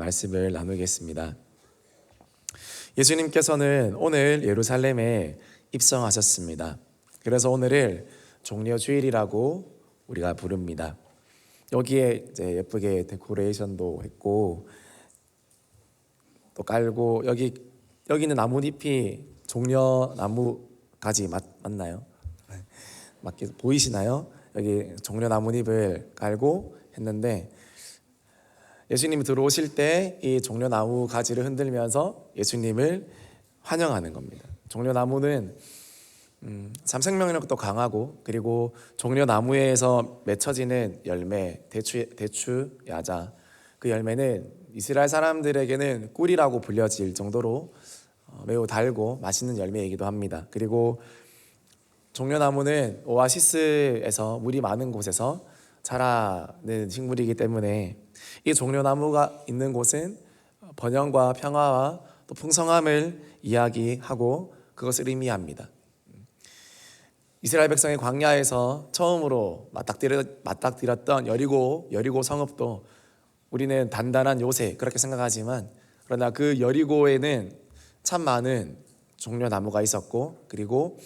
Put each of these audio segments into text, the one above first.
말씀을 나누겠습니다. 예수님께서는 오늘 예루살렘에 입성하셨습니다. 그래서 오늘을 종려주일이라고 우리가 부릅니다. 여기에 이제 예쁘게 데코레이션도 했고 또 깔고 여기는 나뭇잎이 종려나무 가지 맞나요? 맞게 보이시나요? 여기 종려나뭇잎을 깔고 했는데 예수님이 들어오실 때 이 종려나무 가지를 흔들면서 예수님을 환영하는 겁니다. 종려나무는 참 생명력도 강하고 그리고 종려나무에서 맺혀지는 열매, 대추, 야자, 그 열매는 이스라엘 사람들에게는 꿀이라고 불려질 정도로 매우 달고 맛있는 열매이기도 합니다. 그리고 종려나무는 오아시스에서 물이 많은 곳에서 자라는 식물이기 때문에 이 종려나무가 있는 곳은 번영과 평화와 또 풍성함을 이야기하고 그것을 의미합니다. 이스라엘 백성의 광야에서 처음으로 맞닥뜨렸던 여리고 성읍도 우리는 단단한 요새 그렇게 생각하지만 그러나 그 여리고에는 참 많은 종려나무가 있었고 그리고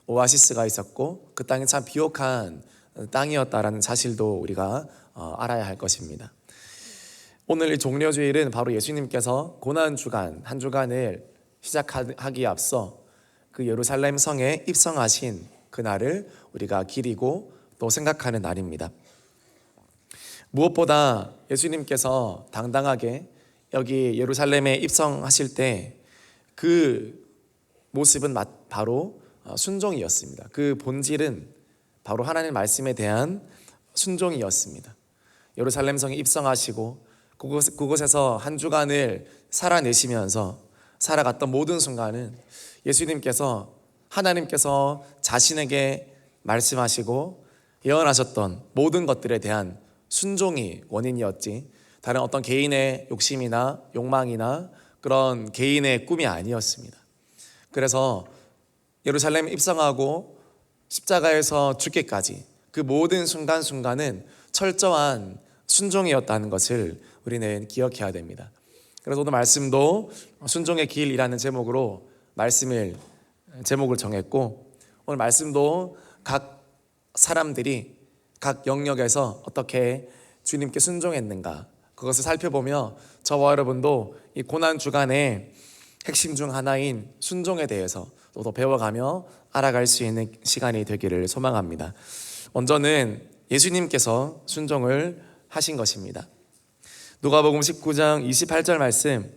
오아시스가 있었고 그 땅이 참 비옥한 땅이었다라는 사실도 우리가 알아야 할 것입니다. 오늘 이 종려주일은 바로 예수님께서 고난주간 한 주간을 시작하기에 앞서 그 예루살렘 성에 입성하신 그날을 우리가 기리고 또 생각하는 날입니다. 무엇보다 예수님께서 당당하게 여기 예루살렘에 입성하실 때 그 모습은 바로 순종이었습니다. 그 본질은 바로 하나님의 말씀에 대한 순종이었습니다. 예루살렘 성에 입성하시고 그곳에서 한 주간을 살아내시면서 살아갔던 모든 순간은 예수님께서 하나님께서 자신에게 말씀하시고 예언하셨던 모든 것들에 대한 순종이 원인이었지 다른 어떤 개인의 욕심이나 욕망이나 그런 개인의 꿈이 아니었습니다. 그래서 예루살렘 입성하고 십자가에서 죽기까지 그 모든 순간순간은 철저한 순종이었다는 것을 우리는 기억해야 됩니다. 그래서 오늘 말씀도 순종의 길이라는 제목으로 제목을 정했고 오늘 말씀도 각 사람들이 각 영역에서 어떻게 주님께 순종했는가 그것을 살펴보며 저와 여러분도 이 고난 주간의 핵심 중 하나인 순종에 대해서 또 더 배워가며 알아갈 수 있는 시간이 되기를 소망합니다. 먼저는 예수님께서 순종을 하신 것입니다. 누가복음 19장 28절 말씀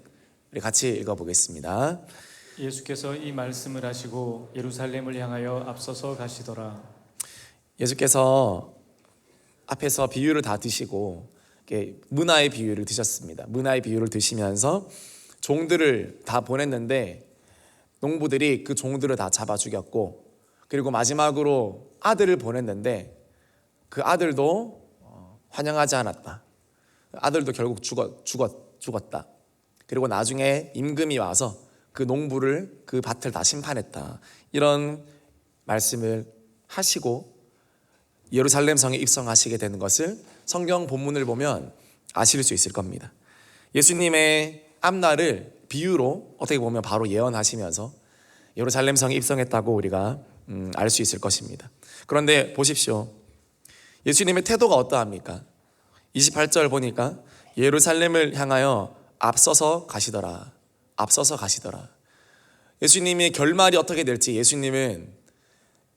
우리 같이 읽어보겠습니다. 예수께서 이 말씀을 하시고 예루살렘을 향하여 앞서서 가시더라. 예수께서 앞에서 비유를 다 드시고 문화의 비유를 드셨습니다. 문화의 비유를 드시면서 종들을 다 보냈는데 농부들이 그 종들을 다 잡아 죽였고 그리고 마지막으로 아들을 보냈는데 그 아들도 환영하지 않았다. 아들도 결국 죽었다. 그리고 나중에 임금이 와서 그 농부를 그 밭을 다 심판했다. 이런 말씀을 하시고 예루살렘 성에 입성하시게 되는 것을 성경 본문을 보면 아실 수 있을 겁니다. 예수님의 앞날을 비유로 어떻게 보면 바로 예언하시면서 예루살렘 성에 입성했다고 우리가 알 수 있을 것입니다. 그런데 보십시오. 예수님의 태도가 어떠합니까? 28절 보니까 예루살렘을 향하여 앞서서 가시더라. 앞서서 가시더라. 예수님의 결말이 어떻게 될지 예수님은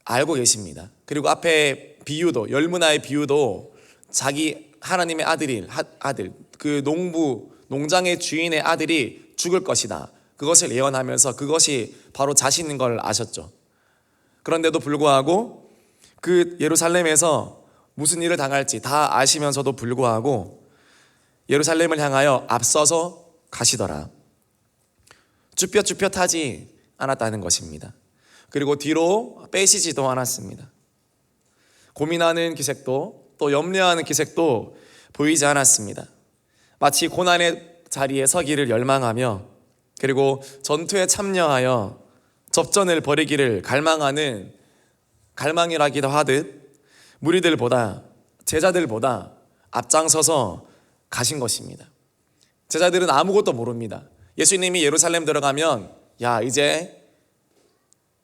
알고 계십니다. 그리고 앞에 비유도 열문화의 비유도 자기 하나님의 아들 그 농장의 주인의 아들이 죽을 것이다. 그것을 예언하면서 그것이 바로 자신인 걸 아셨죠. 그런데도 불구하고 그 예루살렘에서 무슨 일을 당할지 다 아시면서도 불구하고 예루살렘을 향하여 앞서서 가시더라. 쭈뼛쭈뼛하지 않았다는 것입니다. 그리고 뒤로 빼시지도 않았습니다. 고민하는 기색도 또 염려하는 기색도 보이지 않았습니다. 마치 고난의 자리에 서기를 열망하며 그리고 전투에 참여하여 접전을 벌이기를 갈망이라기도 하듯 무리들보다 제자들보다 앞장서서 가신 것입니다. 제자들은 아무것도 모릅니다. 예수님이 예루살렘 들어가면 야, 이제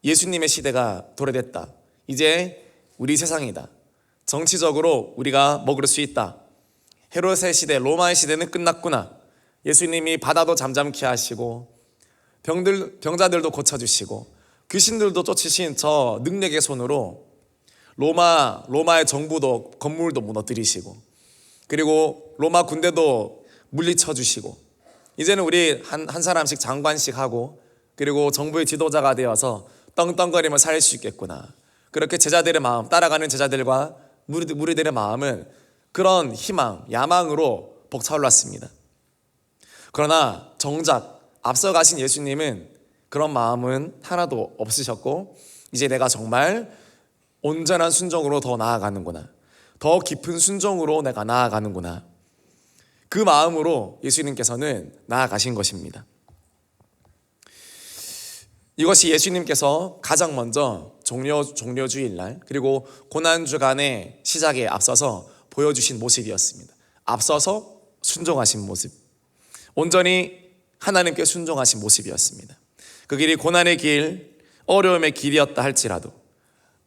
예수님의 시대가 도래됐다. 이제 우리 세상이다. 정치적으로 우리가 먹을 수 있다. 헤롯의 시대, 로마의 시대는 끝났구나. 예수님이 바다도 잠잠케 하시고 병자들도 고쳐주시고 귀신들도 쫓으신 저 능력의 손으로 로마의 정부도 건물도 무너뜨리시고 그리고 로마 군대도 물리쳐 주시고 이제는 우리 한 사람씩 장관씩 하고 그리고 정부의 지도자가 되어서 떵떵거리며 살 수 있겠구나. 그렇게 제자들의 마음, 따라가는 제자들과 무리들의 마음은 그런 희망, 야망으로 벅차올랐습니다. 그러나 정작 앞서가신 예수님은 그런 마음은 하나도 없으셨고 이제 내가 정말 온전한 순종으로 더 나아가는구나. 더 깊은 순종으로 내가 나아가는구나. 그 마음으로 예수님께서는 나아가신 것입니다. 이것이 예수님께서 가장 먼저 종려주일날 그리고 고난주간의 시작에 앞서서 보여주신 모습이었습니다. 앞서서 순종하신 모습, 온전히 하나님께 순종하신 모습이었습니다. 그 길이 고난의 길, 어려움의 길이었다 할지라도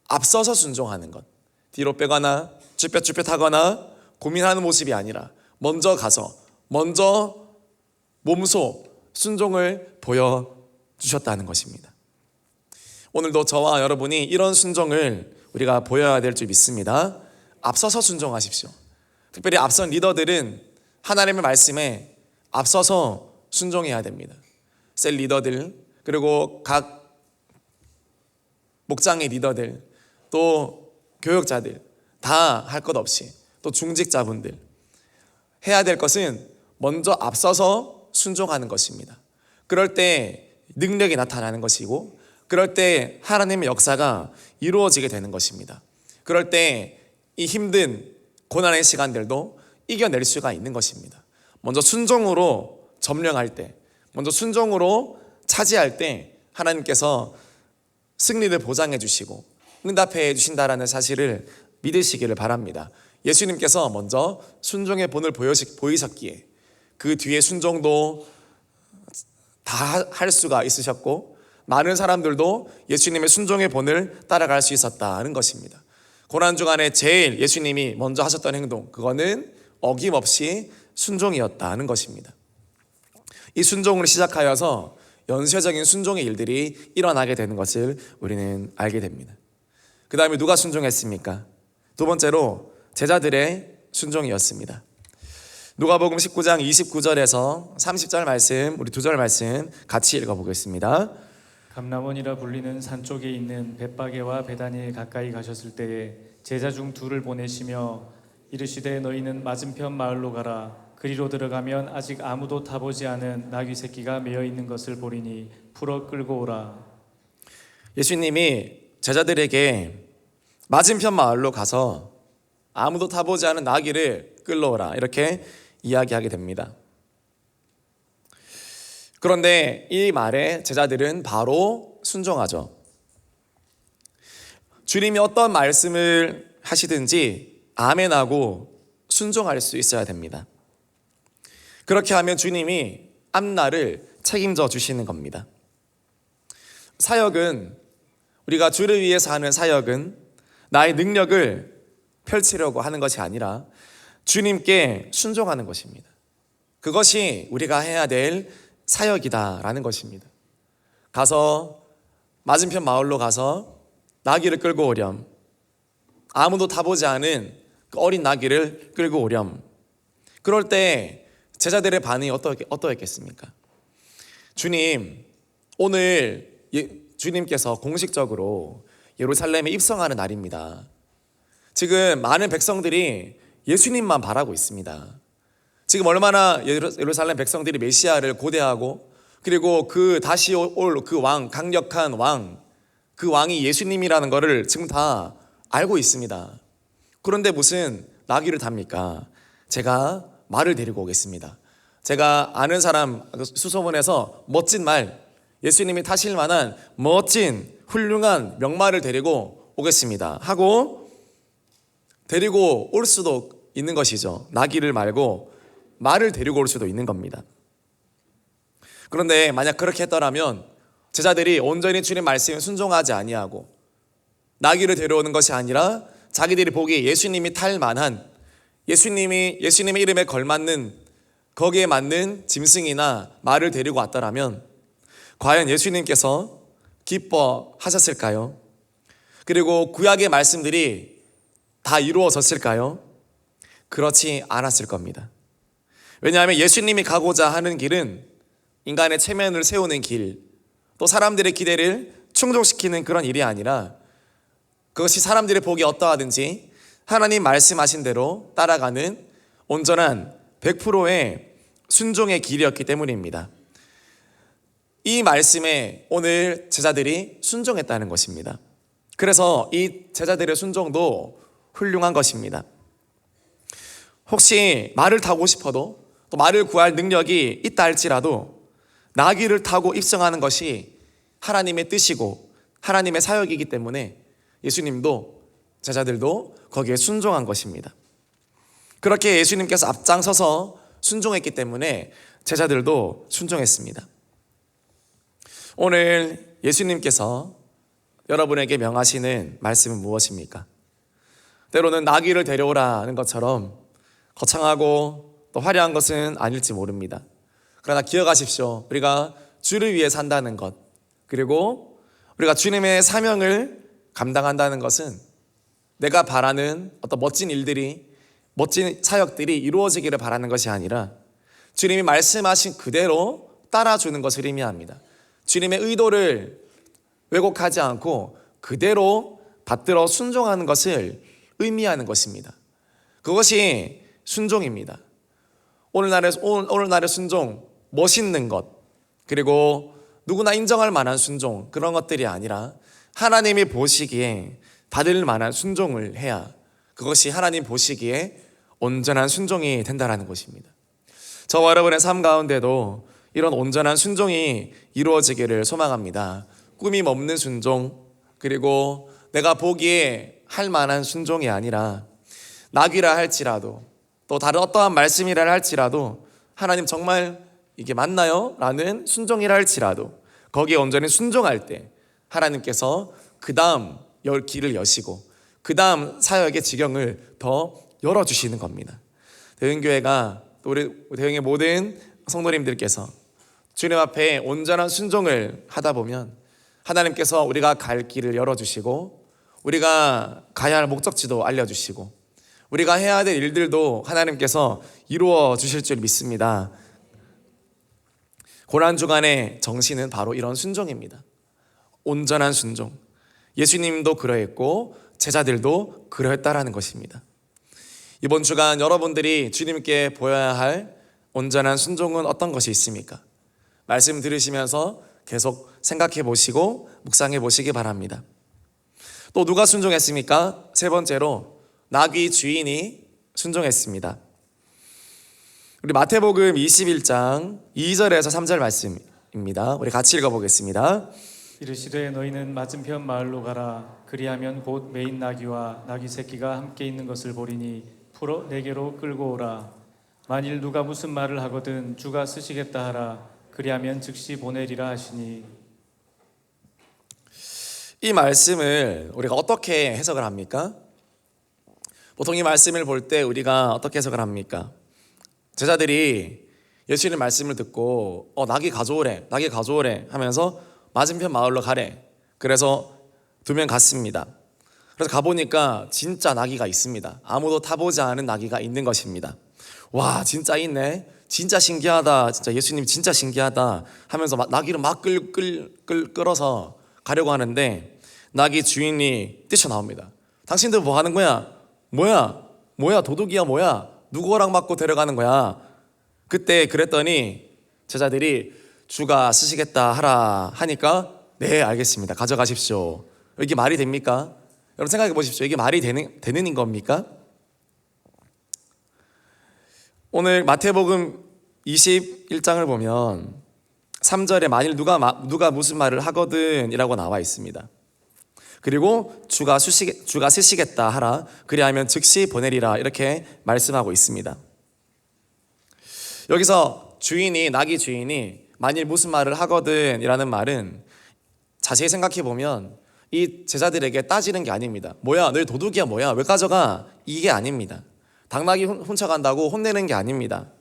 앞서서 순종하는 것, 뒤로 빼거나 쭈뼛쭈뼛하거나 고민하는 모습이 아니라 먼저 가서 먼저 몸소 순종을 보여주셨다는 것입니다. 오늘도 저와 여러분이 이런 순종을 우리가 보여야 될 줄 믿습니다. 앞서서 순종하십시오. 특별히 앞선 리더들은 하나님의 말씀에 앞서서 순종해야 됩니다. 셀 리더들 그리고 각 목장의 리더들 또 교역자들 다 할 것 없이 또 중직자분들 해야 될 것은 먼저 앞서서 순종하는 것입니다. 그럴 때 능력이 나타나는 것이고 그럴 때 하나님의 역사가 이루어지게 되는 것입니다. 그럴 때 이 힘든 고난의 시간들도 이겨낼 수가 있는 것입니다. 먼저 순종으로 점령할 때, 먼저 순종으로 차지할 때 하나님께서 승리를 보장해 주시고 응답해 주신다라는 사실을 믿으시기를 바랍니다. 예수님께서 먼저 순종의 본을 보이셨기에 그 뒤에 순종도 다 할 수가 있으셨고 많은 사람들도 예수님의 순종의 본을 따라갈 수 있었다는 것입니다. 고난주간에 제일 예수님이 먼저 하셨던 행동, 그거는 어김없이 순종이었다는 것입니다. 이 순종을 시작하여서 연쇄적인 순종의 일들이 일어나게 되는 것을 우리는 알게 됩니다. 그 다음에 누가 순종했습니까? 두 번째로 제자들의 순종이었습니다. 누가복음 19장 29절에서 30절 말씀, 우리 2절 말씀 같이 읽어보겠습니다. 감람원이라 불리는 산 쪽에 있는 벳바게와 베다니에 가까이 가셨을 때에 제자 중 둘을 보내시며 이르시되 너희는 맞은편 마을로 가라. 그리로 들어가면 아직 아무도 타보지 않은 나귀 새끼가 메어 있는 것을 보리니 풀어 끌고 오라. 예수님이 제자들에게 맞은편 마을로 가서 아무도 타보지 않은 나귀를 끌러오라 이렇게 이야기하게 됩니다. 그런데 이 말에 제자들은 바로 순종하죠. 주님이 어떤 말씀을 하시든지 아멘하고 순종할 수 있어야 됩니다. 그렇게 하면 주님이 앞날을 책임져 주시는 겁니다. 사역은, 우리가 주를 위해서 하는 사역은 나의 능력을 펼치려고 하는 것이 아니라 주님께 순종하는 것입니다. 그것이 우리가 해야 될 사역이다라는 것입니다. 가서 맞은편 마을로 가서 나귀를 끌고 오렴. 아무도 타보지 않은 그 어린 나귀를 끌고 오렴. 그럴 때 제자들의 반응이 어떠했겠습니까? 주님, 오늘 주님께서 공식적으로 예루살렘에 입성하는 날입니다. 지금 많은 백성들이 예수님만 바라고 있습니다. 지금 얼마나 예루살렘 백성들이 메시아를 고대하고 그리고 그 다시 올 그 왕, 강력한 왕, 그 왕이 예수님이라는 것을 지금 다 알고 있습니다. 그런데 무슨 나귀를 탑니까? 제가 말을 데리고 오겠습니다. 제가 아는 사람 수소문해서 멋진 말, 예수님이 타실 만한 멋진 훌륭한 명말을 데리고 오겠습니다 하고 데리고 올 수도 있는 것이죠. 나귀를 말고 말을 데리고 올 수도 있는 겁니다. 그런데 만약 그렇게 했더라면 제자들이 온전히 주님 말씀에 순종하지 아니하고 나귀를 데려오는 것이 아니라 자기들이 보기에 예수님이 탈 만한 예수님의 이름에 걸맞는 거기에 맞는 짐승이나 말을 데리고 왔더라면 과연 예수님께서 기뻐하셨을까요? 그리고 구약의 말씀들이 다 이루어졌을까요? 그렇지 않았을 겁니다. 왜냐하면 예수님이 가고자 하는 길은 인간의 체면을 세우는 길, 또 사람들의 기대를 충족시키는 그런 일이 아니라 그것이 사람들의 보기 어떠하든지 하나님 말씀하신 대로 따라가는 온전한 100%의 순종의 길이었기 때문입니다. 이 말씀에 오늘 제자들이 순종했다는 것입니다. 그래서 이 제자들의 순종도 훌륭한 것입니다. 혹시 말을 타고 싶어도 또 말을 구할 능력이 있다 할지라도 나귀를 타고 입성하는 것이 하나님의 뜻이고 하나님의 사역이기 때문에 예수님도 제자들도 거기에 순종한 것입니다. 그렇게 예수님께서 앞장서서 순종했기 때문에 제자들도 순종했습니다. 오늘 예수님께서 여러분에게 명하시는 말씀은 무엇입니까? 때로는 나귀를 데려오라는 것처럼 거창하고 또 화려한 것은 아닐지 모릅니다. 그러나 기억하십시오. 우리가 주를 위해 산다는 것, 그리고 우리가 주님의 사명을 감당한다는 것은 내가 바라는 어떤 멋진 일들이, 멋진 사역들이 이루어지기를 바라는 것이 아니라 주님이 말씀하신 그대로 따라주는 것을 의미합니다. 주님의 의도를 왜곡하지 않고 그대로 받들어 순종하는 것을 의미하는 것입니다. 그것이 순종입니다. 오늘날의 순종, 멋있는 것, 그리고 누구나 인정할 만한 순종, 그런 것들이 아니라 하나님이 보시기에 받을 만한 순종을 해야 그것이 하나님 보시기에 온전한 순종이 된다는 것입니다. 저와 여러분의 삶 가운데도 이런 온전한 순종이 이루어지기를 소망합니다. 꾸밈 없는 순종, 그리고 내가 보기에 할 만한 순종이 아니라 낙이라 할지라도 또 다른 어떠한 말씀이라 할지라도 하나님 정말 이게 맞나요? 라는 순종이라 할지라도 거기에 온전히 순종할 때 하나님께서 그 다음 길을 여시고 그 다음 사역의 지경을 더 열어주시는 겁니다. 대흥교회가 또 우리 대흥의 모든 성도님들께서 주님 앞에 온전한 순종을 하다 보면 하나님께서 우리가 갈 길을 열어주시고 우리가 가야 할 목적지도 알려주시고 우리가 해야 될 일들도 하나님께서 이루어 주실 줄 믿습니다. 고난주간의 정신은 바로 이런 순종입니다. 온전한 순종. 예수님도 그러했고 제자들도 그러했다라는 것입니다. 이번 주간 여러분들이 주님께 보여야 할 온전한 순종은 어떤 것이 있습니까? 말씀 들으시면서 계속 생각해 보시고 묵상해 보시기 바랍니다. 또 누가 순종했습니까? 세 번째로 나귀 주인이 순종했습니다. 우리 마태복음 21장 2절에서 3절 말씀입니다. 우리 같이 읽어보겠습니다. 이르시되 너희는 맞은편 마을로 가라. 그리하면 곧 매인 나귀와 나귀 새끼가 함께 있는 것을 보리니 풀어 내게로 끌고 오라. 만일 누가 무슨 말을 하거든 주가 쓰시겠다 하라. 그리하면 즉시 보내리라 하시니. 이 말씀을 우리가 어떻게 해석을 합니까? 보통 이 말씀을 볼 때 우리가 어떻게 해석을 합니까? 제자들이 예수님 말씀을 듣고 나귀 가져오래 하면서 맞은편 마을로 가래. 그래서 두 명 갔습니다. 그래서 가보니까 진짜 나귀가 있습니다. 아무도 타보지 않은 나귀가 있는 것입니다. 와, 진짜 있네. 진짜 신기하다. 진짜 예수님 진짜 신기하다 하면서 나귀를 막 끌어서 가려고 하는데 나귀 주인이 뛰쳐나옵니다. 당신들 뭐 하는 거야? 뭐야 도둑이야 뭐야? 누구 허락 받고 데려가는 거야? 그때 그랬더니 제자들이 주가 쓰시겠다 하라 하니까 네 알겠습니다. 가져가십시오. 이게 말이 됩니까? 여러분 생각해 보십시오. 이게 말이 되는 겁니까? 오늘 마태복음 21장을 보면 3절에 만일 누가 무슨 말을 하거든 이라고 나와 있습니다. 그리고 주가 쓰시겠다 하라. 그리하면 즉시 보내리라 이렇게 말씀하고 있습니다. 여기서 나귀 주인이 만일 무슨 말을 하거든 이라는 말은 자세히 생각해 보면 이 제자들에게 따지는 게 아닙니다. 뭐야, 너희 도둑이야, 뭐야, 왜 가져가? 이게 아닙니다. 당나귀 훔쳐간다고 혼내는 게 아닙니다.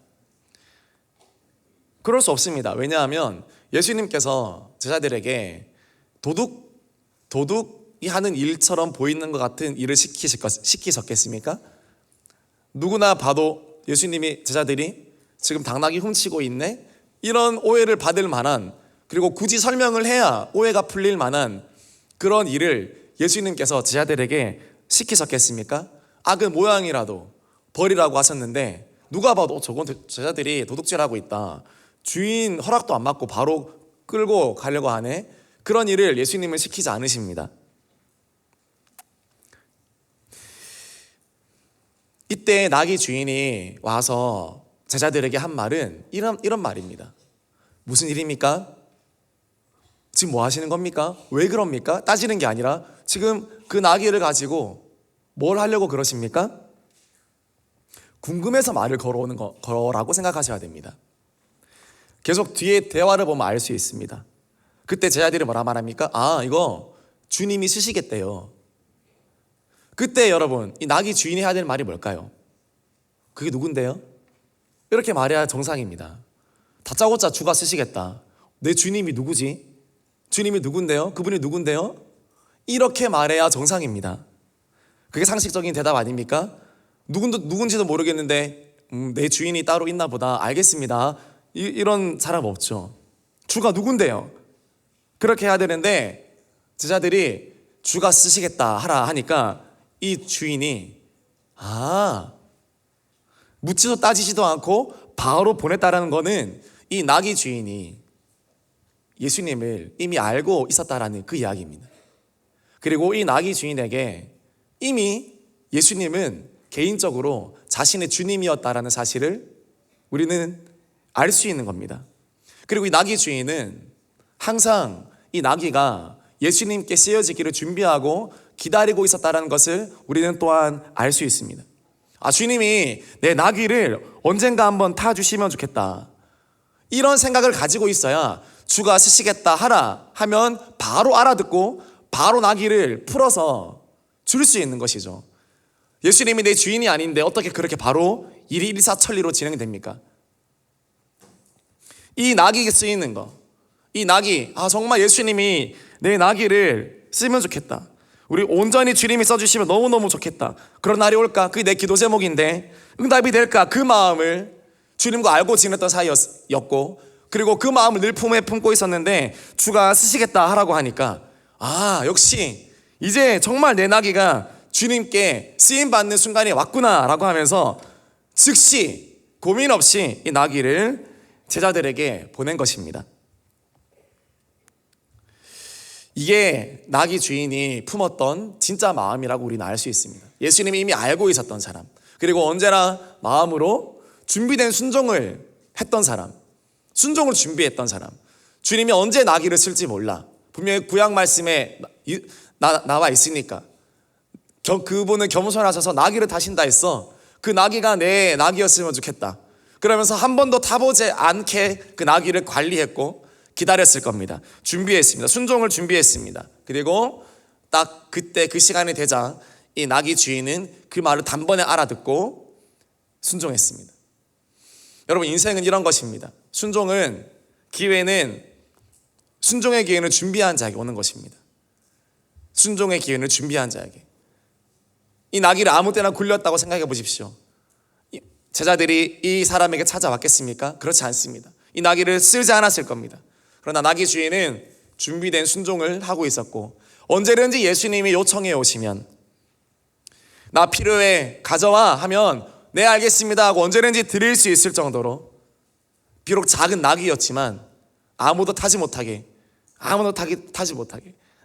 그럴 수 없습니다. 왜냐하면 예수님께서 제자들에게 도둑이 하는 일처럼 보이는 것 같은 일을 시키셨겠습니까? 누구나 봐도 예수님이 제자들이 지금 당나귀 훔치고 있네? 이런 오해를 받을 만한, 그리고 굳이 설명을 해야 오해가 풀릴 만한 그런 일을 예수님께서 제자들에게 시키셨겠습니까? 악의 모양이라도 버리라고 하셨는데 누가 봐도 저건 제자들이 도둑질하고 있다, 주인 허락도 안 받고 바로 끌고 가려고 하네, 그런 일을 예수님은 시키지 않으십니다. 이때 나귀 주인이 와서 제자들에게 한 말은 이런 말입니다. 무슨 일입니까? 지금 뭐 하시는 겁니까? 왜 그럽니까? 따지는 게 아니라 지금 그 나귀를 가지고 뭘 하려고 그러십니까? 궁금해서 말을 걸어오는 거라고 생각하셔야 됩니다. 계속 뒤에 대화를 보면 알 수 있습니다. 그때 제자들이 뭐라 말합니까? 아, 이거 주님이 쓰시겠대요. 그때 여러분, 이 나귀 주인이 해야 될 말이 뭘까요? 그게 누군데요? 이렇게 말해야 정상입니다. 다짜고짜 주가 쓰시겠다. 내 주님이 누구지? 주님이 누군데요? 그분이 누군데요? 이렇게 말해야 정상입니다. 그게 상식적인 대답 아닙니까? 누군지도 모르겠는데 내 주인이 따로 있나 보다, 알겠습니다, 이런 사람 없죠. 주가 누군데요? 그렇게 해야 되는데 제자들이 주가 쓰시겠다 하라 하니까 이 주인이 묻지도 따지지도 않고 바로 보냈다라는 거는 이 나귀 주인이 예수님을 이미 알고 있었다라는 그 이야기입니다. 그리고 이 나귀 주인에게 이미 예수님은 개인적으로 자신의 주님이었다라는 사실을 우리는 알 수 있는 겁니다. 그리고 이 나귀 주인은 항상 이 나귀가 예수님께 쓰여지기를 준비하고 기다리고 있었다는 것을 우리는 또한 알 수 있습니다. 주님이 내 나귀를 언젠가 한번 타주시면 좋겠다, 이런 생각을 가지고 있어야 주가 쓰시겠다 하라 하면 바로 알아듣고 바로 나귀를 풀어서 줄 수 있는 것이죠. 예수님이 내 주인이 아닌데 어떻게 그렇게 바로 일이 일사천리로 진행됩니까? 이 나귀가 쓰이는 거, 이 나귀, 정말 예수님이 내 나귀를 쓰면 좋겠다, 우리 온전히 주님이 써주시면 너무너무 좋겠다, 그런 날이 올까? 그게 내 기도 제목인데 응답이 될까? 그 마음을 주님과 알고 지냈던 사이였고, 그리고 그 마음을 늘 품에 품고 있었는데 주가 쓰시겠다 하라고 하니까 역시 이제 정말 내 나귀가 주님께 쓰임받는 순간이 왔구나 라고 하면서 즉시 고민 없이 이 나귀를 제자들에게 보낸 것입니다. 이게 나귀 주인이 품었던 진짜 마음이라고 우리는 알 수 있습니다. 예수님이 이미 알고 있었던 사람, 그리고 언제나 마음으로 준비된 순종을 했던 사람, 순종을 준비했던 사람. 주님이 언제 나귀를 쓸지 몰라, 분명히 구약 말씀에 나와 있으니까 그분은 겸손하셔서 나귀를 타신다 했어. 그 나귀가 내 나귀였으면 좋겠다, 그러면서 한 번도 타보지 않게 그 나귀를 관리했고 기다렸을 겁니다. 준비했습니다. 순종을 준비했습니다. 그리고 딱 그때 그 시간이 되자 이 나귀 주인은 그 말을 단번에 알아듣고 순종했습니다. 여러분, 인생은 이런 것입니다. 순종의 기회는 준비한 자에게 오는 것입니다. 순종의 기회는 준비한 자에게. 이 나귀를 아무 때나 굴렸다고 생각해 보십시오. 제자들이 이 사람에게 찾아왔겠습니까? 그렇지 않습니다. 이 나귀를 쓰지 않았을 겁니다. 그러나 나귀 주인은 준비된 순종을 하고 있었고, 언제든지 예수님이 요청해 오시면 나 필요해 가져와 하면 네 알겠습니다 하고 언제든지 드릴 수 있을 정도로, 비록 작은 나귀였지만 아무도 타지 못하게,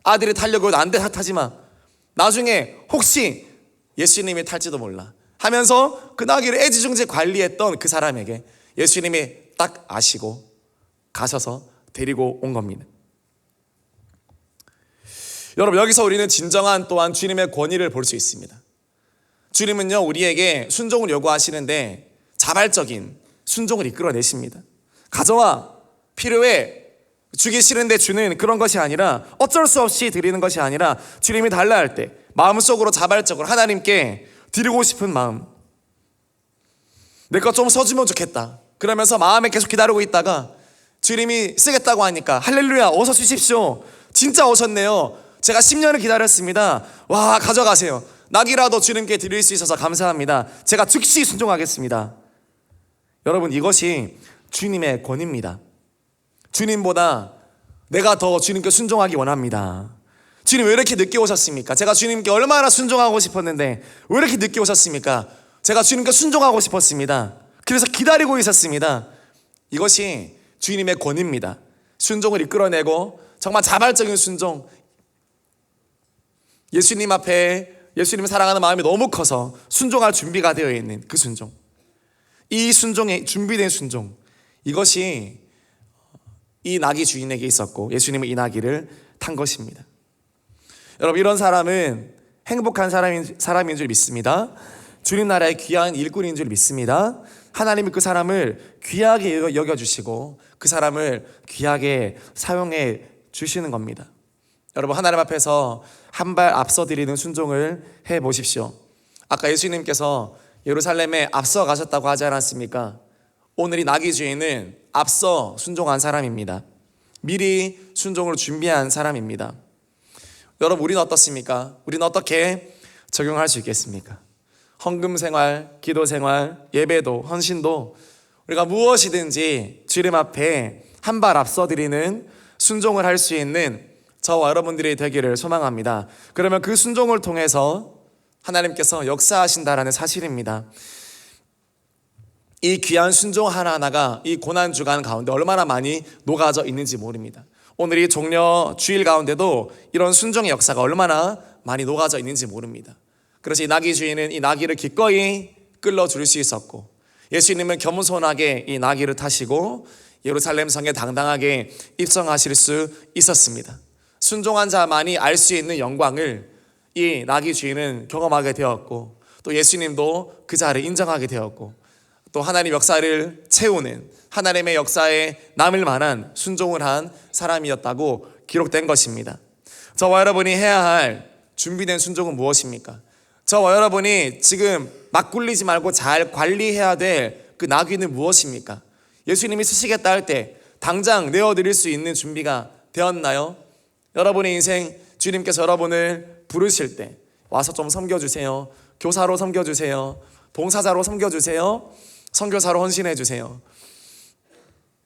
아들이 타려고 해도 안 돼, 타지마, 나중에 혹시 예수님이 탈지도 몰라 하면서 그 나귀를 애지중지 관리했던 그 사람에게 예수님이 딱 아시고 가셔서 데리고 온 겁니다. 여러분, 여기서 우리는 진정한 또한 주님의 권위를 볼 수 있습니다. 주님은요, 우리에게 순종을 요구하시는데 자발적인 순종을 이끌어내십니다. 가져와, 필요해. 주기 싫은데 주는 그런 것이 아니라, 어쩔 수 없이 드리는 것이 아니라, 주님이 달라 할 때 마음속으로 자발적으로 하나님께 드리고 싶은 마음, 내 것 좀 써주면 좋겠다 그러면서 마음에 계속 기다리고 있다가 주님이 쓰겠다고 하니까 할렐루야 어서 주십시오. 진짜 오셨네요. 제가 10년을 기다렸습니다. 와, 가져가세요. 낙이라도 주님께 드릴 수 있어서 감사합니다. 제가 즉시 순종하겠습니다. 여러분, 이것이 주님의 권위입니다. 주님보다 내가 더 주님께 순종하기 원합니다. 주님 왜 이렇게 늦게 오셨습니까? 제가 주님께 얼마나 순종하고 싶었는데 왜 이렇게 늦게 오셨습니까? 제가 주님께 순종하고 싶었습니다. 그래서 기다리고 있었습니다. 이것이 주님의 권위입니다. 순종을 이끌어내고 정말 자발적인 순종, 예수님 앞에 예수님을 사랑하는 마음이 너무 커서 순종할 준비가 되어 있는 그 순종, 이 순종에 준비된 순종, 이것이 이 나귀 주인에게 있었고 예수님은 이 나귀를 탄 것입니다. 여러분, 이런 사람은 행복한 사람인 줄 믿습니다. 주님 나라의 귀한 일꾼인 줄 믿습니다. 하나님이 그 사람을 귀하게 여겨주시고 그 사람을 귀하게 사용해 주시는 겁니다. 여러분, 하나님 앞에서 한 발 앞서 드리는 순종을 해 보십시오. 아까 예수님께서 예루살렘에 앞서 가셨다고 하지 않았습니까? 오늘 이 나귀 주인은 앞서 순종한 사람입니다. 미리 순종을 준비한 사람입니다. 여러분, 우리는 어떻습니까? 우리는 어떻게 적용할 수 있겠습니까? 헌금 생활, 기도 생활, 예배도, 헌신도 우리가 무엇이든지 주님 앞에 한 발 앞서 드리는 순종을 할 수 있는 저와 여러분들이 되기를 소망합니다. 그러면 그 순종을 통해서 하나님께서 역사하신다라는 사실입니다. 이 귀한 순종 하나하나가 이 고난주간 가운데 얼마나 많이 녹아져 있는지 모릅니다. 오늘 이 종려 주일 가운데도 이런 순종의 역사가 얼마나 많이 녹아져 있는지 모릅니다. 그래서 이 나귀 주인은 이 나귀를 기꺼이 끌어줄 수 있었고, 예수님은 겸손하게 이 나귀를 타시고 예루살렘 성에 당당하게 입성하실 수 있었습니다. 순종한 자만이 알 수 있는 영광을 이 나귀 주인은 경험하게 되었고, 또 예수님도 그 자를 인정하게 되었고, 또 하나님 역사를 채우는 하나님의 역사에 남을 만한 순종을 한 사람이었다고 기록된 것입니다. 저와 여러분이 해야 할 준비된 순종은 무엇입니까? 저와 여러분이 지금 막 굴리지 말고 잘 관리해야 될 그 나귀는 무엇입니까? 예수님이 쓰시겠다 할 때 당장 내어드릴 수 있는 준비가 되었나요? 여러분의 인생 주님께서 여러분을 부르실 때 와서 좀 섬겨주세요. 교사로 섬겨주세요. 봉사자로 섬겨주세요. 선교사로 헌신해주세요.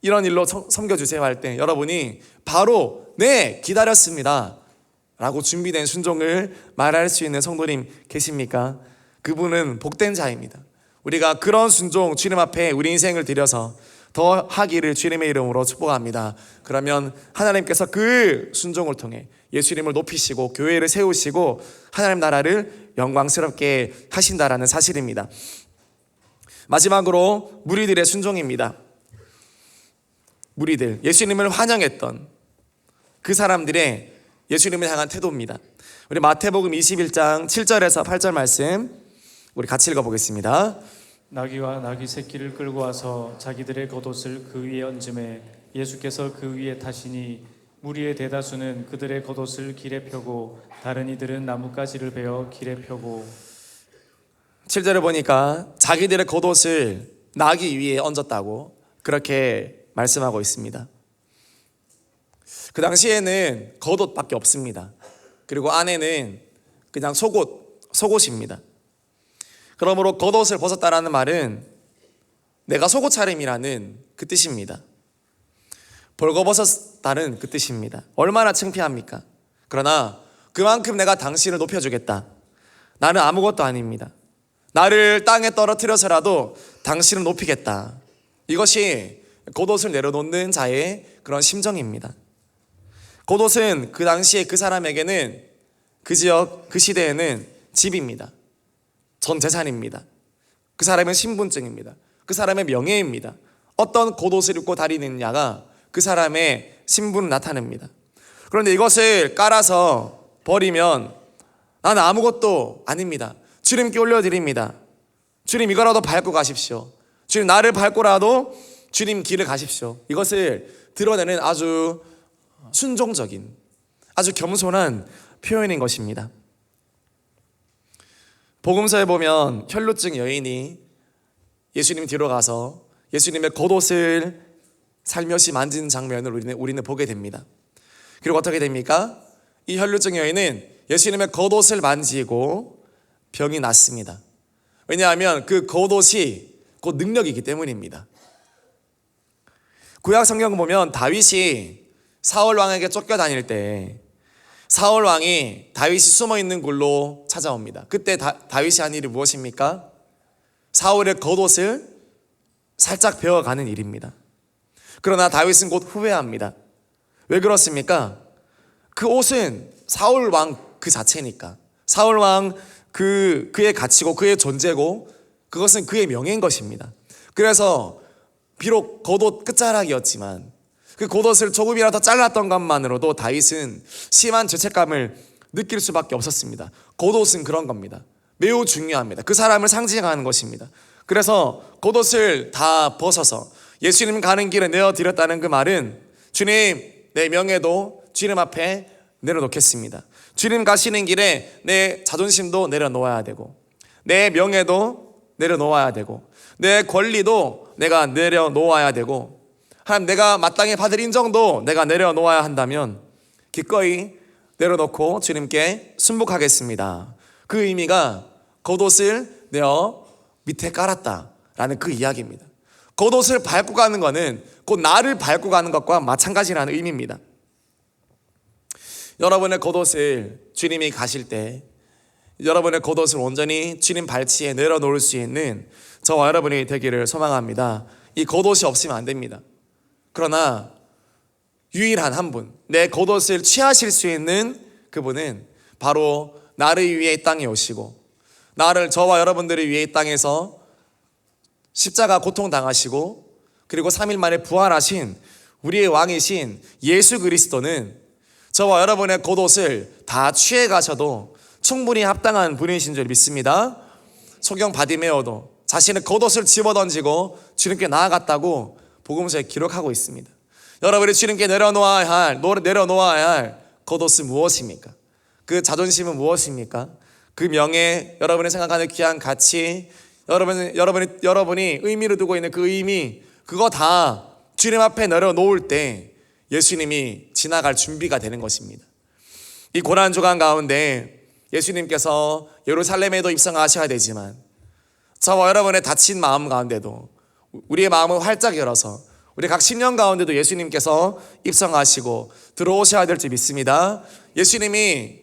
이런 일로 섬겨주세요 할 때 여러분이 바로 네, 기다렸습니다 라고 준비된 순종을 말할 수 있는 성도님 계십니까? 그분은 복된 자입니다. 우리가 그런 순종 주님 앞에 우리 인생을 드려서 더 하기를 주님의 이름으로 축복합니다. 그러면 하나님께서 그 순종을 통해 예수님을 높이시고 교회를 세우시고 하나님 나라를 영광스럽게 하신다라는 사실입니다. 마지막으로 무리들의 순종입니다. 무리들, 예수님을 환영했던 그 사람들의 예수님을 향한 태도입니다. 우리 마태복음 21장 7절에서 8절 말씀 우리 같이 읽어보겠습니다. 나귀와 나귀 새끼를 끌고 와서 자기들의 겉옷을 그 위에 얹음에 예수께서 그 위에 타시니 무리의 대다수는 그들의 겉옷을 길에 펴고 다른 이들은 나뭇가지를 베어 길에 펴고. 7절에 보니까 자기들의 겉옷을 나귀 위에 얹었다고 그렇게 말씀하고 있습니다. 그 당시에는 겉옷밖에 없습니다. 그리고 안에는 그냥 속옷입니다. 그러므로 겉옷을 벗었다라는 말은 내가 속옷 차림이라는 그 뜻입니다. 벌거벗었다는 그 뜻입니다. 얼마나 창피합니까? 그러나 그만큼 내가 당신을 높여주겠다. 나는 아무것도 아닙니다. 나를 땅에 떨어뜨려서라도 당신을 높이겠다. 이것이 겉옷을 내려놓는 자의 그런 심정입니다. 겉옷은 그 당시에 그 사람에게는 그 지역, 그 시대에는 집입니다. 전 재산입니다. 그 사람의 신분증입니다. 그 사람의 명예입니다. 어떤 겉옷을 입고 다니느냐가 그 사람의 신분을 나타냅니다. 그런데 이것을 깔아서 버리면 나는 아무것도 아닙니다. 주님께 올려드립니다. 주님 이거라도 밟고 가십시오. 주님 나를 밟고라도 주님 길을 가십시오. 이것을 드러내는 아주 순종적인, 아주 겸손한 표현인 것입니다. 복음서에 보면 혈루증 여인이 예수님 뒤로 가서 예수님의 겉옷을 살며시 만진 장면을 우리는 보게 됩니다. 그리고 어떻게 됩니까? 이 혈루증 여인은 예수님의 겉옷을 만지고 병이 낫습니다. 왜냐하면 그 겉옷이 곧 능력이기 때문입니다. 구약 성경 보면 다윗이 사울 왕에게 쫓겨다닐 때 사울 왕이 다윗이 숨어있는 곳로 찾아옵니다. 그때 다윗이 한 일이 무엇입니까? 사울의 겉옷을 살짝 베어가는 일입니다. 그러나 다윗은 곧 후회합니다. 왜 그렇습니까? 그 옷은 사울 왕 그 자체니까. 사울 왕 그의 가치고 그의 존재고 그것은 그의 명예인 것입니다. 그래서 비록 겉옷 끝자락이었지만 그 겉옷을 조금이라도 잘랐던 것만으로도 다윗은 심한 죄책감을 느낄 수밖에 없었습니다. 겉옷은 그런 겁니다. 매우 중요합니다. 그 사람을 상징하는 것입니다. 그래서 겉옷을 다 벗어서 예수님 가는 길에 내어드렸다는 그 말은 주님, 내 명예도 주님 앞에 내려놓겠습니다. 주님 가시는 길에 내 자존심도 내려놓아야 되고 내 명예도 내려놓아야 되고 내 권리도 내가 내려놓아야 되고 하나님, 내가 마땅히 받을 인정도 내가 내려놓아야 한다면 기꺼이 내려놓고 주님께 순복하겠습니다. 그 의미가 겉옷을 내어 밑에 깔았다라는 그 이야기입니다. 겉옷을 밟고 가는 것은 곧 나를 밟고 가는 것과 마찬가지라는 의미입니다. 여러분의 겉옷을 주님이 가실 때 여러분의 겉옷을 온전히 주님 발치에 내려놓을 수 있는 저와 여러분이 되기를 소망합니다. 이 겉옷이 없으면 안 됩니다. 그러나 유일한 한 분, 내 겉옷을 취하실 수 있는 그분은 바로 나를 위해 이 땅에 오시고 저와 여러분들을 위해 이 땅에서 십자가 고통당하시고 그리고 3일 만에 부활하신 우리의 왕이신 예수 그리스도는 저와 여러분의 겉옷을 다 취해 가셔도 충분히 합당한 분이신 줄 믿습니다. 소경 바디메어도 자신의 겉옷을 집어던지고 주님께 나아갔다고 복음서에 기록하고 있습니다. 여러분이 주님께 내려놓아야 할 겉옷은 무엇입니까? 그 자존심은 무엇입니까? 그 명예, 여러분이 생각하는 귀한 가치, 여러분이 의미를 두고 있는 그 의미, 그거 다 주님 앞에 내려놓을 때 예수님이 지나갈 준비가 되는 것입니다. 이 고난주간 가운데 예수님께서 예루살렘에도 입성하셔야 되지만 저와 여러분의 다친 마음 가운데도 우리의 마음을 활짝 열어서 우리 각 심령 가운데도 예수님께서 입성하시고 들어오셔야 될 줄 믿습니다. 예수님이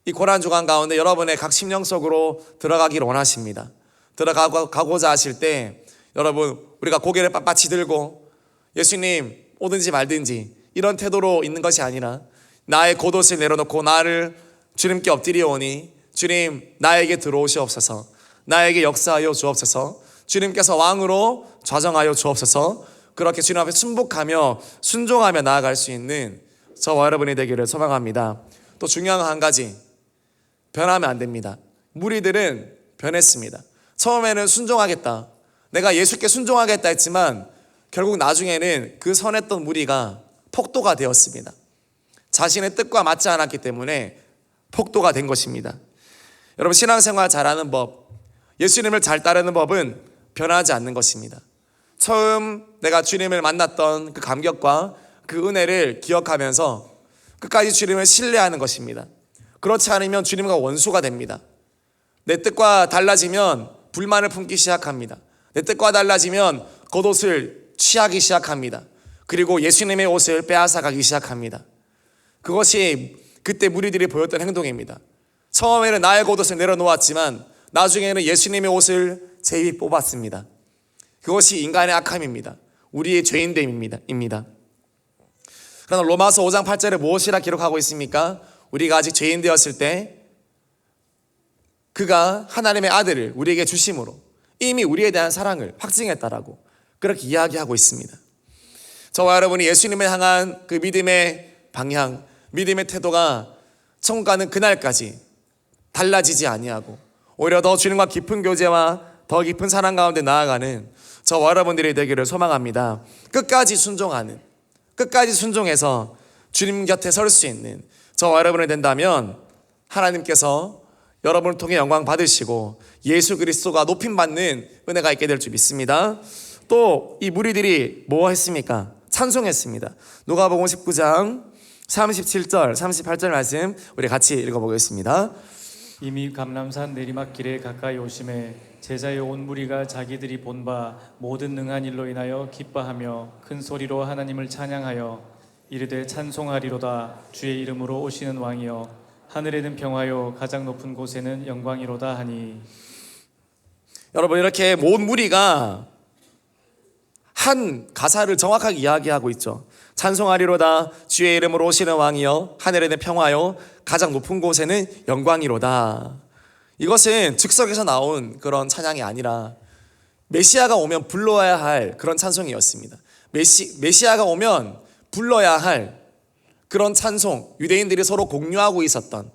이 고난주간 가운데 여러분의 각 심령 속으로 들어가기를 원하십니다. 들어가고자 하실 때 여러분, 우리가 고개를 빳빳이 들고 예수님 오든지 말든지 이런 태도로 있는 것이 아니라 나의 겉옷을 내려놓고 나를 주님께 엎드리오니 주님, 나에게 들어오시옵소서, 나에게 역사하여 주옵소서, 주님께서 왕으로 좌정하여 주옵소서, 그렇게 주님 앞에 순복하며 순종하며 나아갈 수 있는 저와 여러분이 되기를 소망합니다. 또 중요한 한 가지, 변하면 안 됩니다. 무리들은 변했습니다. 처음에는 순종하겠다, 내가 예수께 순종하겠다 했지만 결국 나중에는 그 선했던 무리가 폭도가 되었습니다. 자신의 뜻과 맞지 않았기 때문에 폭도가 된 것입니다. 여러분, 신앙생활 잘하는 법, 예수님을 잘 따르는 법은 변하지 않는 것입니다. 처음 내가 주님을 만났던 그 감격과 그 은혜를 기억하면서 끝까지 주님을 신뢰하는 것입니다. 그렇지 않으면 주님과 원수가 됩니다. 내 뜻과 달라지면 불만을 품기 시작합니다. 내 뜻과 달라지면 겉옷을 취하기 시작합니다. 그리고 예수님의 옷을 빼앗아가기 시작합니다. 그것이 그때 무리들이 보였던 행동입니다. 처음에는 나의 겉옷을 내려놓았지만 나중에는 예수님의 옷을 제비 뽑았습니다. 그것이 인간의 악함입니다. 우리의 죄인됨입니다. 그러나 로마서 5장 8절에 무엇이라 기록하고 있습니까? 우리가 아직 죄인 되었을 때 그가 하나님의 아들을 우리에게 주심으로 이미 우리에 대한 사랑을 확증했다라고 그렇게 이야기하고 있습니다. 저와 여러분이 예수님을 향한 그 믿음의 방향, 믿음의 태도가 천국 가는 그날까지 달라지지 아니하고 오히려 더 주님과 깊은 교제와 더 깊은 사랑 가운데 나아가는 저와 여러분들이 되기를 소망합니다. 끝까지 순종하는, 끝까지 순종해서 주님 곁에 설 수 있는 저와 여러분이 된다면 하나님께서 여러분을 통해 영광 받으시고 예수 그리스도가 높임 받는 은혜가 있게 될 줄 믿습니다. 또 이 무리들이 뭐 했습니까? 찬송했습니다. 누가복음 19장 37절 38절 말씀 우리 같이 읽어보겠습니다. 이미 감람산 내리막길에 가까이 오심에 제자의 온 무리가 자기들이 본 바 모든 능한 일로 인하여 기뻐하며 큰 소리로 하나님을 찬양하여 이르되 찬송하리로다. 주의 이름으로 오시는 왕이여 하늘에는 평화요 가장 높은 곳에는 영광이로다 하니. 여러분, 이렇게 온 무리가 한 가사를 정확하게 이야기하고 있죠. 찬송하리로다. 주의 이름으로 오시는 왕이여 하늘에는 평화요 가장 높은 곳에는 영광이로다. 이것은 즉석에서 나온 그런 찬양이 아니라 메시아가 오면 불러야 할 그런 찬송이었습니다. 메시아가 오면 불러야 할 그런 찬송, 유대인들이 서로 공유하고 있었던,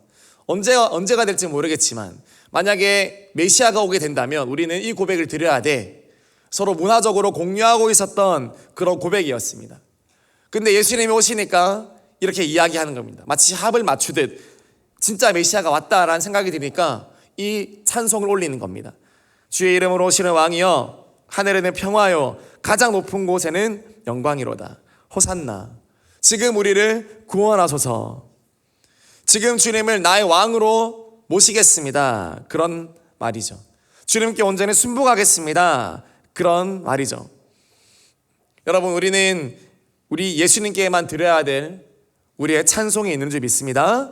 언제가 될지 모르겠지만 만약에 메시아가 오게 된다면 우리는 이 고백을 드려야 돼. 서로 문화적으로 공유하고 있었던 그런 고백이었습니다. 근데 예수님이 오시니까 이렇게 이야기하는 겁니다. 마치 합을 맞추듯 진짜 메시아가 왔다라는 생각이 드니까 이 찬송을 올리는 겁니다. 주의 이름으로 오시는 왕이여 하늘에는 평화요 가장 높은 곳에는 영광이로다. 호산나. 지금 우리를 구원하소서. 지금 주님을 나의 왕으로 모시겠습니다. 그런 말이죠. 주님께 온전히 순복하겠습니다. 그런 말이죠. 여러분, 우리는 우리 예수님께만 드려야 될 우리의 찬송이 있는 줄 믿습니다.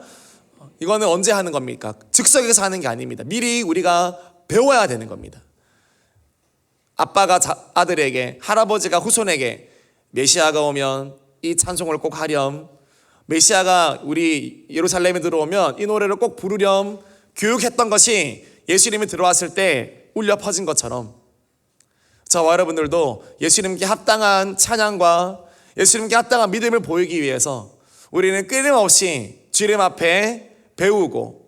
이거는 언제 하는 겁니까? 즉석에서 하는 게 아닙니다. 미리 우리가 배워야 되는 겁니다. 아빠가 아들에게, 할아버지가 후손에게 메시아가 오면 이 찬송을 꼭 하렴, 메시아가 우리 예루살렘에 들어오면 이 노래를 꼭 부르렴 교육했던 것이 예수님이 들어왔을 때 울려 퍼진 것처럼 저와 여러분들도 예수님께 합당한 찬양과 예수님께 합당한 믿음을 보이기 위해서 우리는 끊임없이 주님 앞에 배우고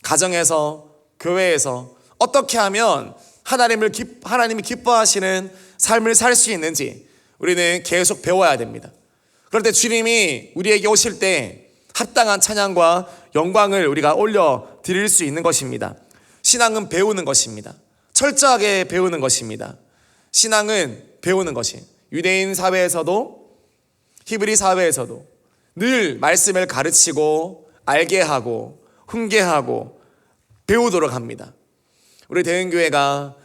가정에서 교회에서 어떻게 하면 하나님이 기뻐하시는 삶을 살 수 있는지 우리는 계속 배워야 됩니다. 그럴 때 주님이 우리에게 오실 때 합당한 찬양과 영광을 우리가 올려 드릴 수 있는 것입니다. 신앙은 배우는 것입니다. 철저하게 배우는 것입니다. 신앙은 배우는 것이 유대인 사회에서도 히브리 사회에서도 늘 말씀을 가르치고 알게 하고 훈계하고 배우도록 합니다. 우리 대흥교회가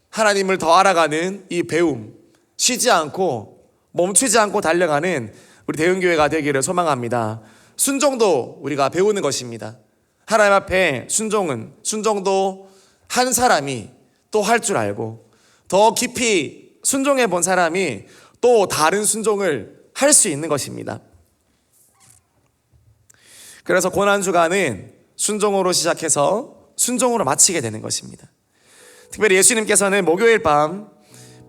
하나님을 더 알아가는 이 배움, 쉬지 않고 멈추지 않고 달려가는 우리 대흥교회가 되기를 소망합니다. 순종도 우리가 배우는 것입니다. 하나님 앞에 순종도 한 사람이 또 할 줄 알고 더 깊이 순종해 본 사람이 또 다른 순종을 할 수 있는 것입니다. 그래서 고난주간은 순종으로 시작해서 순종으로 마치게 되는 것입니다. 특별히 예수님께서는 목요일 밤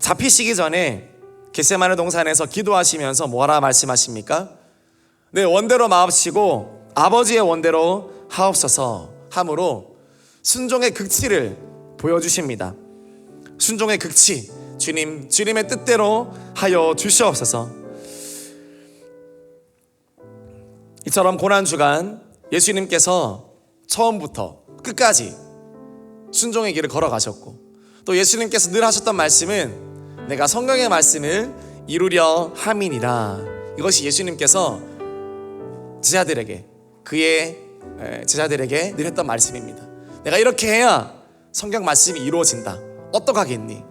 잡히시기 전에 겟세마네 동산에서 기도하시면서 뭐라 말씀하십니까? 네, 원대로 마옵시고 아버지의 원대로 하옵소서 함으로 순종의 극치를 보여주십니다. 순종의 극치, 주님의 뜻대로 하여 주시옵소서. 이처럼 고난주간 예수님께서 처음부터 끝까지 순종의 길을 걸어가셨고 또 예수님께서 늘 하셨던 말씀은 내가 성경의 말씀을 이루려 함이니라. 이것이 예수님께서 그의 제자들에게 늘 했던 말씀입니다. 내가 이렇게 해야 성경 말씀이 이루어진다. 어떡하겠니?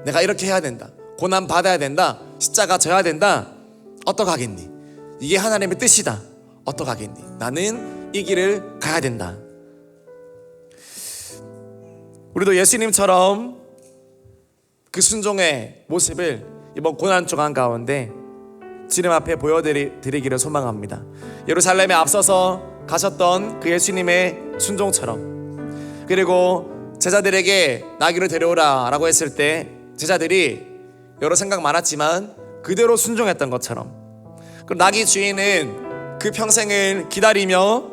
내가 이렇게 해야 된다. 고난 받아야 된다. 십자가 져야 된다. 어떡하겠니? 이게 하나님의 뜻이다. 어떡하겠니? 나는 이 길을 가야 된다. 우리도 예수님처럼 그 순종의 모습을 이번 고난주간 가운데 주님 앞에 보여드리기를 소망합니다. 예루살렘에 앞서서 가셨던 그 예수님의 순종처럼, 그리고 제자들에게 나귀를 데려오라 라고 했을 때 제자들이 여러 생각 많았지만 그대로 순종했던 것처럼, 그리고 나귀 주인은 그 평생을 기다리며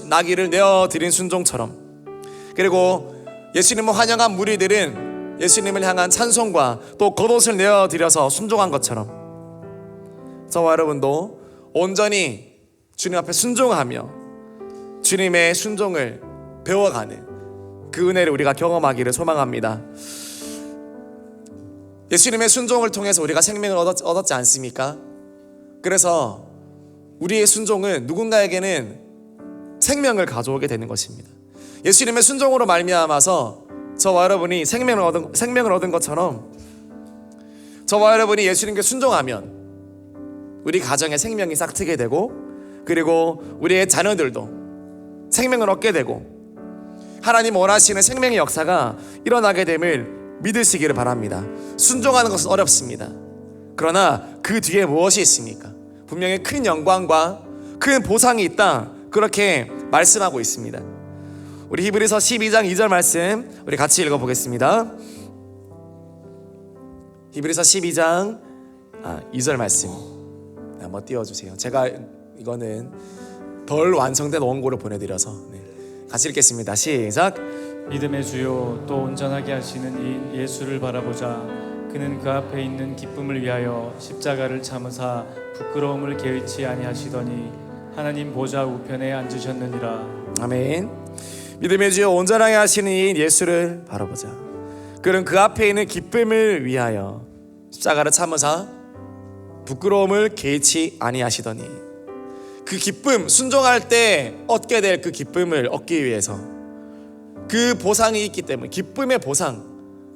나귀를 내어드린 순종처럼, 그리고 예수님을 환영한 무리들은 예수님을 향한 찬송과 또 겉옷을 내어드려서 순종한 것처럼 저와 여러분도 온전히 주님 앞에 순종하며 주님의 순종을 배워가는 그 은혜를 우리가 경험하기를 소망합니다. 예수님의 순종을 통해서 우리가 생명을 얻었지 않습니까? 그래서 우리의 순종은 누군가에게는 생명을 가져오게 되는 것입니다. 예수님의 순종으로 말미암아서 저와 여러분이 생명을 얻은 것처럼 저와 여러분이 예수님께 순종하면 우리 가정에 생명이 싹트게 되고, 그리고 우리의 자녀들도 생명을 얻게 되고 하나님 원하시는 생명의 역사가 일어나게 됨을 믿으시기를 바랍니다. 순종하는 것은 어렵습니다. 그러나 그 뒤에 무엇이 있습니까? 분명히 큰 영광과 큰 보상이 있다, 그렇게 말씀하고 있습니다. 우리 히브리서 12장 2절 말씀 우리 같이 읽어보겠습니다. 히브리서 12장 2절 말씀 한번 띄워주세요. 제가 이거는 덜 완성된 원고를 보내드려서 같이 읽겠습니다. 시작. 믿음의 주요 또 온전하게 하시는 이 예수를 바라보자. 그는 그 앞에 있는 기쁨을 위하여 십자가를 참으사 부끄러움을 개의치 아니하시더니 하나님 보좌 우편에 앉으셨느니라. 아멘. 믿음의 주요 온전하게 하시는 이 예수를 바라보자. 그는 그 앞에 있는 기쁨을 위하여 십자가를 참으사 부끄러움을 개의치 아니하시더니, 그 기쁨, 순종할 때 얻게 될 그 기쁨을 얻기 위해서 그 보상이 있기 때문에, 기쁨의 보상,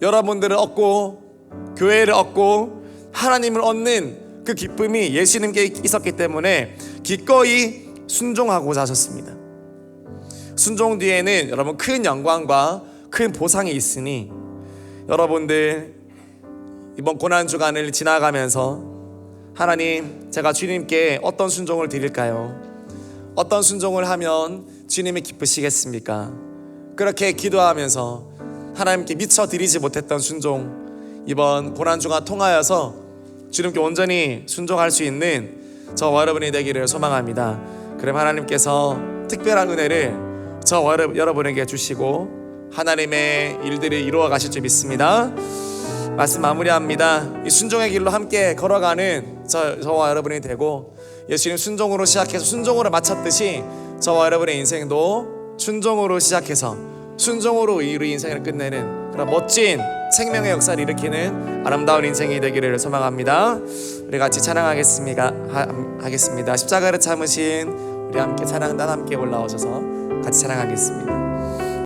여러분들을 얻고 교회를 얻고 하나님을 얻는 그 기쁨이 예수님께 있었기 때문에 기꺼이 순종하고자 하셨습니다. 순종 뒤에는 여러분 큰 영광과 큰 보상이 있으니, 여러분들 이번 고난주간을 지나가면서 하나님, 제가 주님께 어떤 순종을 드릴까요? 어떤 순종을 하면 주님이 기쁘시겠습니까? 그렇게 기도하면서 하나님께 미처 드리지 못했던 순종, 이번 고난주간 통하여서 주님께 온전히 순종할 수 있는 저와 여러분이 되기를 소망합니다. 그럼 하나님께서 특별한 은혜를 저와 여러분에게 주시고 하나님의 일들을 이루어 가실 줄 믿습니다. 말씀 마무리합니다. 이 순종의 길로 함께 걸어가는 저와 여러분이 되고, 예수님 순종으로 시작해서 순종으로 마쳤듯이 저와 여러분의 인생도 순종으로 시작해서 순종으로 우리 인생을 끝내는 그런 멋진 생명의 역사를 일으키는 아름다운 인생이 되기를 소망합니다. 우리 같이 찬양하겠습니다. 십자가를 참으신 우리 함께 찬양단 함께 올라오셔서 같이 찬양하겠습니다.